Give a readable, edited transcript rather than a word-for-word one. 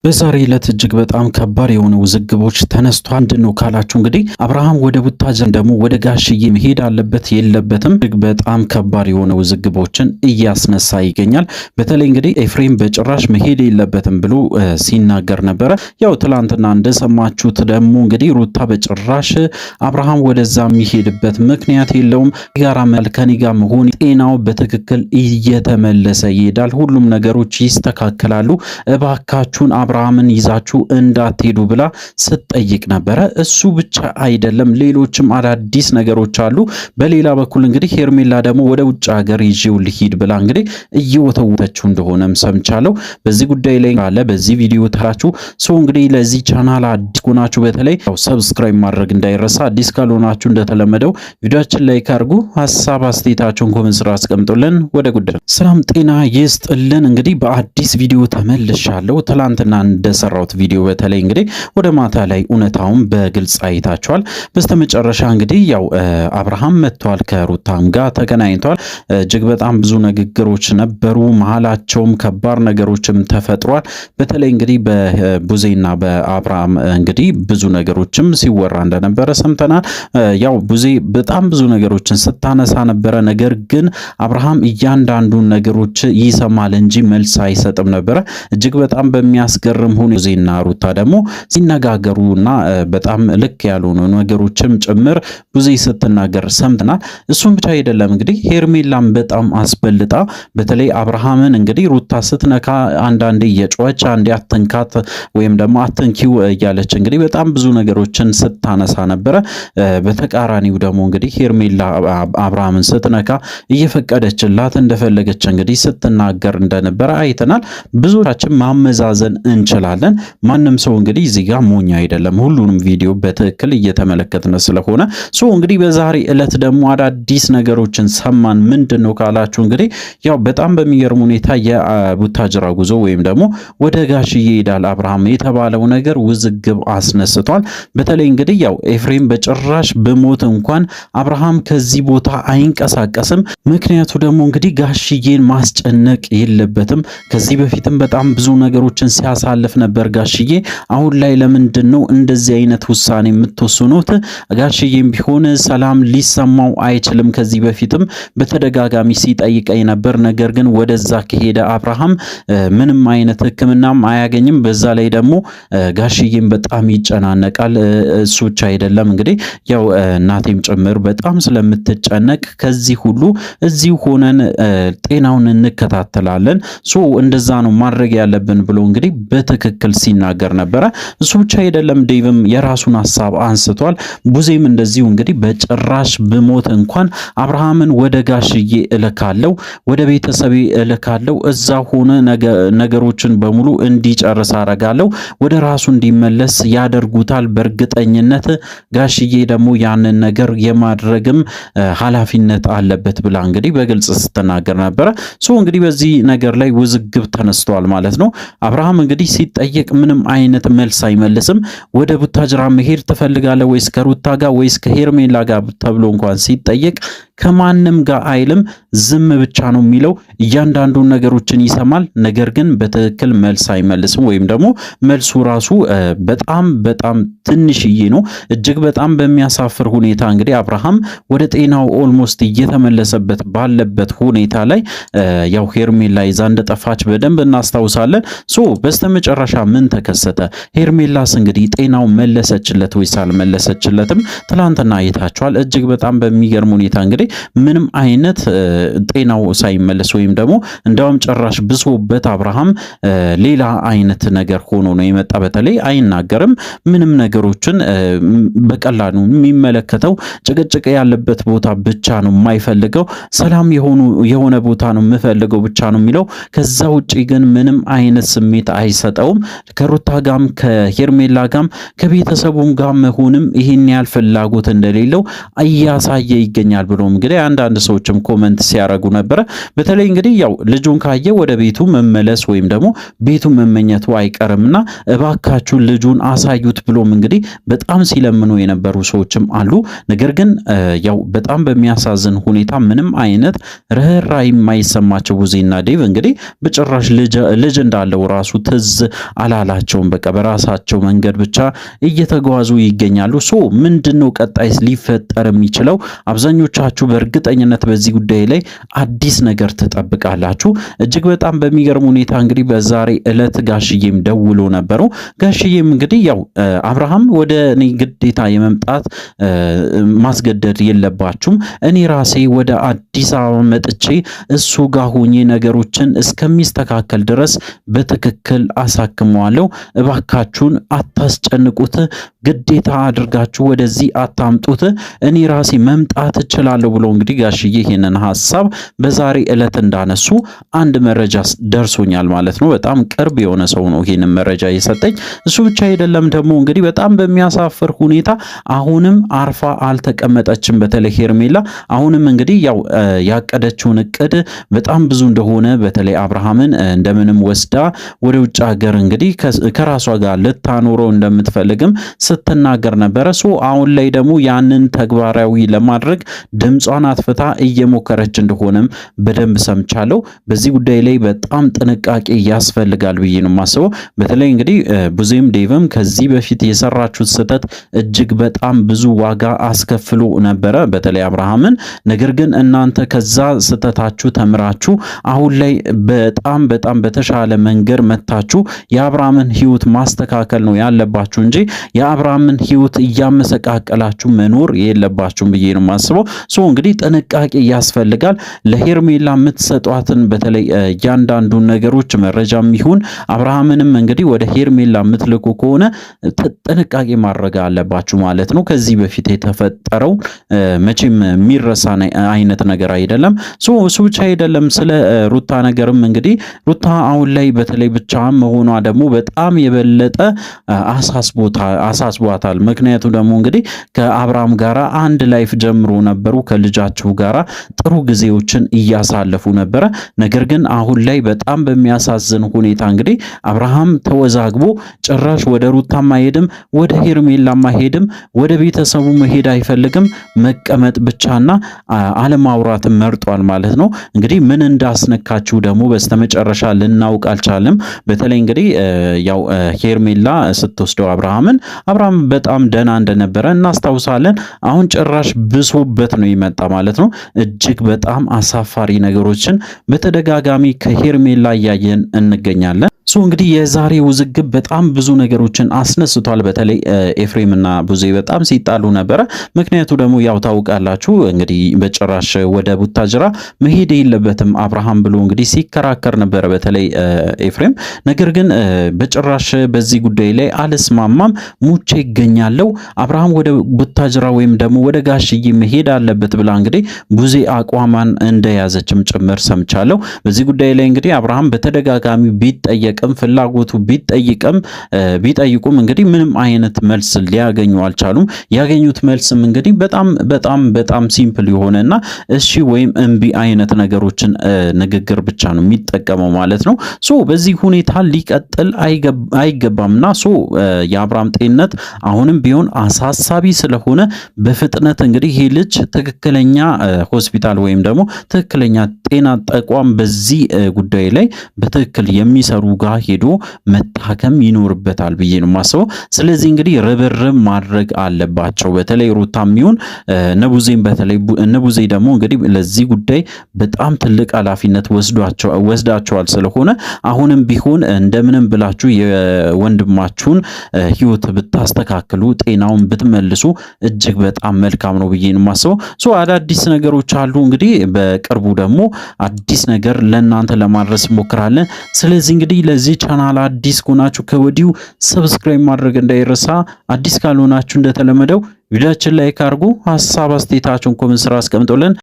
በዛሬ ዕለት እጅግ በጣም ከባድ የሆኑ ውዝግቦች ተነስቷል። ምንድነው ካላችሁ እንግዲህ አብርሃም ወደ ቡታጅራ ደግሞ ወደ ጋሽዬ መሄድ አለበት የለበትም እጅግ በጣም ከባድ የሆኑ ውዝግቦችን እያስነሳ ይገኛል። በተለይ እንግዲህ ኤፍሬም በጭራሽ መሄድ የለበትም ብሎ ሲናገር ነበረ። ያው ትላንትና እንደሰማችሁት ደግሞ እንግዲህ ሩታ በጭራሽ አብርሃም ወደዛ የሚሄድበት ምክንያት የለውም፣ ከኔ ጋር መሆን ጤናው በትክክል እየተመለሰ ይሄዳል፣ ሁሉም ነገሮች ይስተካከላሉ፣ እባካችሁን አብርሃምን ይዛችሁ እንዳትሄዱ ብላ ስትጠይቅ ነበረ። እሱ ብቻ አይደለም ሌሎችም አዳዲስ ነገሮች አሉ። በሌላ በኩል እንግዲህ ሄርሜላ ደግሞ ወደ ውጭ ሀገር ይዤው ልሂድ ብላ እንግዲህ እየወተወተችው እንደሆነም ሰምቻለሁ። በዚህ ጉዳይ ላይ አለ በዚህ ቪዲዮ ተራችሁ እንግዲህ ለዚህ ቻናል አዲስ ሆናችሁ በተለይ ሰብስክራይብ ማድረግ እንዳይረሳ፣ አዲስ ካልሆናችሁ እንደተለመደው ቪዲዮአችን ላይክ አድርጉ፣ ሐሳብ አስተያየታችሁን ኮሜንት ስራ አስቀምጡልን። ወደ ጉዳይ ሰላም ጤና ይስጥልን። እንግዲህ በአዲስ ቪዲዮ ተመልሻለሁ። ትላንትና እንደሰራሁት ቪዲዮ በተለይ እንግዲህ ወደ ማታ ላይ እውነታውን በግልጽ አይታችኋል። በስተመጨረሻ እንግዲህ ያው አብርሃም መጥቷል፣ ከሩታም ጋር ተገናኝቷል። እጅግ በጣም ብዙ ንግግሮች ነበሩ፣ መሃላቸውም ከባድ ነገሮችም ተፈጥሯል። በተለይ እንግዲህ በቡዜና በአብርሃም እንግዲህ ብዙ ነገሮችም ሲወራ እንደነበረ ሰምተናል። ያው ቡዜ በጣም ብዙ ነገሮችን ስታነሳ ነበረ። ነገር ግን አብርሃም እያንዳንዱን ነገሮች ይሰማል እንጂ መልስ አይሰጥም ነበረ። እጅግ በጣም በሚያስገርም ሁኔታ ቡዜና ሩታ ደግሞ ሲነጋገሩና በጣም ልክ ያልሆኑ ነገሮችም ጭምር ቡዜ ስትናገር ሰምተናል። እሱም ብቻ አይደለም እንግዲህ ሄርሜላም በጣም አስበልጣ በተለይ አብርሃምን እንግዲህ ሩታ ስትነካ አንዳንዴ የጮች አንዴ አትንካት ወይም ደግሞ አትንኪው እያለች እንግዲህ በጣም ብዙ ነገሮችን ስታነሳ ነበረ። በተቃራኒው ደግሞ እንግዲህ ሄርሜላ አብርሃምን ስትነካ እየፈቀደችላት እንደፈለገች እንግዲህ ስትናገር እንደነበረ አይተናል። ብዙዎቻችን ማመዛዘን እንችላለን። ማንም ሰው እንግዲህ እዚህ ጋር ሞኝ አይደለም። ሁሉንም ቪዲዮ በትክክል እየተመለከትን ስለሆነ እንግዲህ በዛሬ ዕለት ደግሞ አዳዲስ ነገሮችን ሰማን። ምንድነው ካላችሁ እንግዲህ ያው በጣም በሚገርም ሁኔታ የቡታጅራ ጉዞ ወይም ደግሞ ወደ ጋሽዬ ይሄዳል አብርሃም የተባለው ነገር ውዝግብ አስነስቷል። በተለይ እንግዲህ ያው ኤፍሬም በጭራሽ በሞት እንኳን አብርሃም ከዚህ ቦታ አይንቀሳቀስም። ምክንያቱ ደግሞ እንግዲህ ጋሽዬን ማስጨነቅ የለበትም። ከዚህ በፊትም በጣም ብዙ ነገሮችን ሲያሳልፍ ነበር ጋሽዬ። አሁን ላይ ለምንድነው እንደዚህ አይነት ውሳኔ የምትወስኑት? ጋሽዬም ቢሆን ሰላም ሊሰማው አይችልም። ከዚህ በፊትም በተደጋጋሚ ሲጠይቀኝ ነበር። ነገር ግን ወደዛ ከሄደ አብርሃም ምንም አይነት ሕክምናም አያገኝም። በዛ ላይ ደግሞ ጋሽዬም በጣም ይጨናነቃል። እሱ ብቻ አይደለም እንግዲህ ያው እናቴም ጭምር በጣም ስለምትጨነቅ ከዚህ ሁሉ እዚሁ ሆነን ጤናውን እንከታተላለን፣ እንደዛ ነው ማድረግ ያለብን ብሎ እንግዲህ በትክክል ሲናገር ነበረ። እሱ ብቻ አይደለም ዴቭም የራሱን ሐሳብ አንስቷል። ቡዜም እንደዚሁ እንግዲህ በጭራሽ ብሞት እንኳን አብርሃምን ወደ ጋሽዬ እልካለው፣ ወደ ቤተሰቤ እልካለው፣ እዛ ሆነ ነገሮችን በሙሉ እንዲጨርስ አረጋለው፣ ወደ ራሱ እንዲመለስ ያደርጉታል በእርግጠኝነት። ጋሽዬ ደግሞ ያንን ነገር የማድረግም ኃላፊነት አለበት ብላ እንግዲህ በግልጽ ስትናገር ነበረ። እንግዲህ በዚህ ነገር ላይ ውዝግብ ተነስቷል ማለት ነው። አብርሃም እንግዲህ ሲጠየቅ ምንም አይነት መልስ አይመልስም። ወደ ቡታጅራ መሄድ ትፈልጋለህ ወይስ ከሩታ ጋር ወይስ ከሄርሜላ ጋር ተብሎ እንኳን ሲጠየቅ ከማንም ጋር አይልም፣ ዝም ብቻ ነው የሚለው። እያንዳንዱን ነገሮችን ይሰማል፣ ነገር ግን በትክክል መልስ አይመልስም። ወይም ደግሞ መልሱ ራሱ በጣም ትንሽዬ ነው። እጅግ በጣም በሚያሳፍር ሁኔታ እንግዲህ አብርሃም ወደ ጤናው ኦልሞስት እየተመለሰበት ባለበት ሁኔታ ላይ ያው ሄርሜላ ይዛ እንደጠፋች በደንብ እናስታውሳለን። በስተመጨረሻ ምን ተከሰተ? ሄርሜላስ እንግዲህ ጤናው መለሰችለት ወይስ አልመለሰችለትም? ትላንትና አይታችኋል። እጅግ በጣም በሚገርም ሁኔታ እንግዲህ ምንም አይነት ጤናው ሳይመለስ ወይም ደግሞ እንደውም ጭራሽ ብሶበት አብርሃም ሌላ አይነት ነገር ሆኖ ነው የመጣ። በተለይ አይናገርም፣ ምንም ነገሮችን በቀላሉ የሚመለከተው ጭቅጭቅ ያለበት ቦታ ብቻ ነው የማይፈልገው፣ ሰላም የሆነ ቦታ ነው የምፈልገው ብቻ ነው የሚለው። ከዛ ውጪ ግን ምንም አይነት ስሜት አይሰጠውም። ከሩታ ጋም ከሄርሜላ ጋም ከቤተሰቡም ጋር መሆንም ይሄን ያህል ፍላጎት እንደሌለው እያሳየ ይገኛል ብሎም እንግዲህ አንዳንድ ሰዎችም ኮሜንት ሲያረጉ ነበር። በተለይ እንግዲህ ያው ልጁን ካየ ወደ ቤቱ መመለስ ወይም ደግሞ ቤቱ መመኘቱ አይቀርምና እባካችሁ ልጁን አሳዩት ብሎም እንግዲህ በጣም ሲለምኑ የነበሩ ሰዎችም አሉ። ነገር ግን ያው በጣም በሚያሳዝን ሁኔታ ምንም አይነት ርህራሄ የማይሰማቸው ቡዜና ዴቭ እንግዲህ በጭራሽ ልጅ እንዳለው ራሱ ትዝ አላላቸውም። በቃ በራሳቸው መንገድ ብቻ እየተጓዙ ይገኛሉ። ሶ ምንድነው ቀጣይ ሊፈጠር የሚችለው? አብዛኞቻችሁ በእርግጠኝነት በዚህ ጉዳይ ላይ አዲስ ነገር ትጠብቃላችሁ። እጅግ በጣም በሚገርም ሁኔታ እንግዲህ በዛሬ ዕለት ጋሽዬም ደውሎ ነበሩ። ጋሽዬም እንግዲህ ያው አብርሃም ወደ እኔ ግዴታ የመምጣት ማስገደድ የለባችሁም፣ እኔ ራሴ ወደ አዲስ አበባ መጥቼ እሱ ጋር ሆኜ ነገሮችን እስከሚስተካከል ድረስ በትክክል አሳክመዋለሁ፣ እባካችሁን አታስጨንቁት፣ ግዴታ አድርጋችሁ ወደዚህ አታምጡት፣ እኔ ራሴ መምጣት እችላለሁ ብሎ እንግዲህ ጋሽዬ ይሄንን ሐሳብ በዛሬ ዕለት እንዳነሱ አንድ መረጃ ደርሶኛል ማለት ነው። በጣም ቅርብ የሆነ ሰው ነው ይሄንን መረጃ የሰጠኝ። እሱ ብቻ አይደለም ደግሞ እንግዲህ በጣም በሚያሳፍር ሁኔታ አሁንም አርፋ አልተቀመጠችም። በተለይ ሄርሜላ አሁንም እንግዲህ ያው ያቀደችውን እቅድ በጣም ብዙ እንደሆነ በተለይ አብርሃምን እንደምንም ወስዳ ወደ ውጭ ሀገር እንግዲህ ከራሷ ጋር ልታኖረው እንደምትፈልግም ስትናገር ነበረ። ሶ አሁን ላይ ደግሞ ያንን ተግባራዊ ለማድረግ ድምጿን አጥፍታ እየሞከረች እንደሆነም በደንብ ሰምቻለሁ። በዚህ ጉዳይ ላይ በጣም ጥንቃቄ ያስፈልጋል ብዬ ነው የማስበው። በተለይ እንግዲህ ቡዜም ዴቭም ከዚህ በፊት የሰራችሁት ስህተት እጅግ በጣም ብዙ ዋጋ አስከፍሎ ነበረ፣ በተለይ አብርሃምን። ነገር ግን እናንተ ከዛ ስህተታችሁ ተምራችሁ አሁን ላይ በጣም በጣም በተሻለ መንገድ መታችሁ የአብርሃምን ሕይወት ማስተካከል ነው ያለባችሁ እንጂ የአብርሃምን ሕይወት እያመሰቃቀላችሁ መኖር የለባችሁም ብዬ ነው የማስበው። ሶ እንግዲህ ጥንቃቄ ያስፈልጋል። ለሄርሜላ የምትሰጧትን በተለይ እያንዳንዱን ነገሮች መረጃም ይሁን አብርሃምንም እንግዲህ ወደ ሄርሜላ የምትልኩ ከሆነ ጥንቃቄ ማድረግ አለባችሁ ማለት ነው። ከዚህ በፊት የተፈጠረው መቼም የሚረሳ አይነት ነገር አይደለም። ሶ እሱ ብቻ አይደለም። ስለ ሩታ ነገርም እንግዲህ ሩታ አሁን ላይ በተለይ ብቻዋን መሆኗ ደግሞ በጣም የበለጠ አሳስቧታል። ምክንያቱ ደግሞ እንግዲህ ከአብርሃም ጋራ አንድ ላይፍ ጀምሮ ነበሩ፣ ከልጃቸው ጋራ ጥሩ ጊዜዎችን እያሳለፉ ነበረ። ነገር ግን አሁን ላይ በጣም በሚያሳዝን ሁኔታ እንግዲህ አብርሃም ተወዛግቦ ጭራሽ ወደ ሩታ ማሄድም ወደ ሄርሜላ ማሄድም ወደ ቤተሰቡ መሄድ አይፈልግም፣ መቀመጥ ብቻና አለማውራት መርጧል ማለት ነው። እንግዲህ ምን እንዳስነካችሁ ደግሞ በስተመጨረሻ ልናውቅ አልቻለም። በተለይ እንግዲህ ያው ሄርሜላ ስትወስደው አብርሃም በጣም ደህና እንደነበረ እናስታውሳለን። አሁን ጭራሽ ብሶበት ነው ይመጣ ማለት ነው። እጅግ በጣም አሳፋሪ ነገሮችን በተደጋጋሚ ከሄርሜላ እያየን እንገኛለን። እንግዲህ የዛሬ ውዝግብ በጣም ብዙ ነገሮችን አስነስቷል። በተለይ ኤፍሬም እና ቡዜ በጣም ሲጣሉ ነበረ። ምክንያቱ ደግሞ ያው ታውቃላችሁ እንግዲህ በጭራሽ ወደ ቡታጅራ መሄድ የለበትም አብርሃም ብሎ እንግዲህ ሲከራከር ነበረ በተለይ ኤፍሬም። ነገር ግን በጭራሽ በዚህ ጉዳይ ላይ አልስማማም፣ ሙቼ ይገኛለው፣ አብርሃም ወደ ቡታጅራ ወይም ደግሞ ወደ ጋሽዬ መሄድ አለበት ብላ እንግዲህ ቡዜ አቋማን እንደያዘችም ጭምር ሰምቻለሁ። በዚህ ጉዳይ ላይ እንግዲህ አብርሃም በተደጋጋሚ ቢጠየቅ ፍላጎቱ ቢጠይቁም እንግዲህ ምንም አይነት መልስ ሊያገኙ አልቻሉም። ያገኙት መልስም እንግዲህ በጣም ሲምፕል የሆነና እሺ ወይም እምቢ አይነት ነገሮችን ንግግር ብቻ ነው የሚጠቀመው ማለት ነው። ሶ በዚህ ሁኔታ ሊቀጥል አይገባምና ሶ የአብርሃም ጤንነት አሁንም ቢሆን አሳሳቢ ስለሆነ በፍጥነት እንግዲህ ይሄ ልጅ ትክክለኛ ሆስፒታል ወይም ደግሞ ትክክለኛ ጤና ተቋም በዚህ ጉዳይ ላይ በትክክል የሚሰሩ ጋር ሄዶ መታከም ይኖርበታል ብዬ ነው የማስበው። ስለዚህ እንግዲህ ርብርብ ማድረግ አለባቸው። በተለይ ሩታም ይሁን ነቡዜም በተለይ ነቡዜ ደግሞ እንግዲህ ለዚህ ጉዳይ በጣም ትልቅ ኃላፊነት ወስዳቸዋል። ስለሆነ አሁንም ቢሆን እንደምንም ብላችሁ የወንድማችሁን ሕይወት ብታስተካክሉ ጤናውን ብትመልሱ እጅግ በጣም መልካም ነው ብዬ ነው የማስበው። ሶ አዳዲስ ነገሮች አሉ እንግዲህ በቅርቡ ደግሞ አዲስ ነገር ለእናንተ ለማድረስ እንሞክራለን። ስለዚህ እንግዲህ ለዚህ ቻናል አዲስ ከሆናችሁ ከወዲሁ ሰብስክራይብ ማድረግ እንዳይረሳ። አዲስ ካልሆናችሁ እንደተለመደው ቪዲዮአችን ላይክ አድርጉ፣ ሐሳብ አስተያየታችሁን ኮሜንት ስራ አስቀምጡልን።